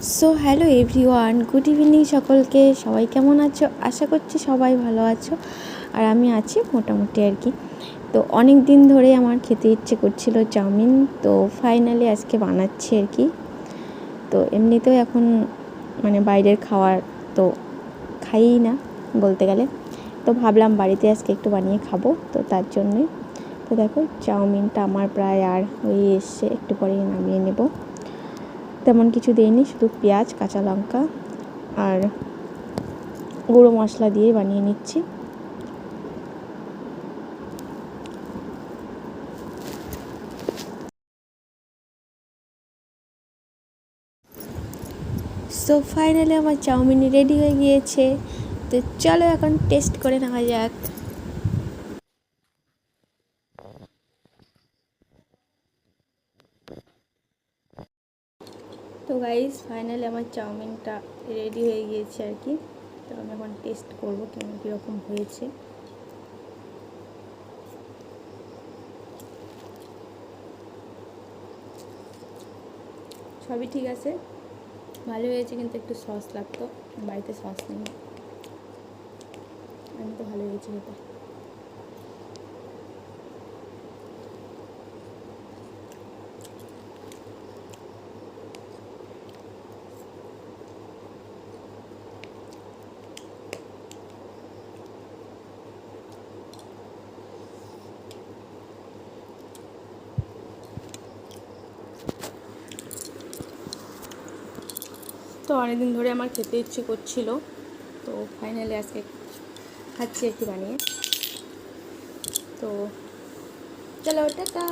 So hello everyone, good evening সকলকে। সবাই কেমন আছো? আশা করছি সবাই ভালো আছো, আর আমি আছি মোটামুটি আর কি। তো অনেক দিন ধরে আমার খেতে ইচ্ছে করছিল চাউমিন, তো ফাইনালি আজকে বানাচ্ছি আর কি। তো এমনিতেও এখন মানে বাইরের খাওয়ার তো খাইই না বলতে গেলে, তো ভাবলাম বাড়িতে আজকে একটু বানিয়ে খাবো, তো তার জন্যই। তো দেখো চাউমিনটা আমার প্রায় আর হয়ে এসছে, একটু পরেই নামিয়ে নেব। তেমন কিছু দিইনি, শুধু পেঁয়াজ, কাঁচা লঙ্কা আর গুঁড়ো মশলা দিয়ে বানিয়ে নিচ্ছি। সো ফাইনালি আমার চাউমিন রেডি হয়ে গিয়েছে, তো চলো এখন টেস্ট করে নেওয়া যাক। তো গাইস ফাইনালি আমার চাউমিনটা রেডি হয়ে গিয়েছে আর কি। তো আমি এখন টেস্ট করবো কেমন কীরকম হয়েছে। সবই ঠিক আছে, ভালো হয়েছে, কিন্তু একটু সস লাগতো, বাড়িতে সস নেই। আমি তো ভালো হয়েছে খেতে। তো অনেকদিন ধরে আমার খেতে ইচ্ছে করছিল, তো ফাইনালি আজকে খাচ্ছি একটু বানিয়ে। তো চলো টাটা।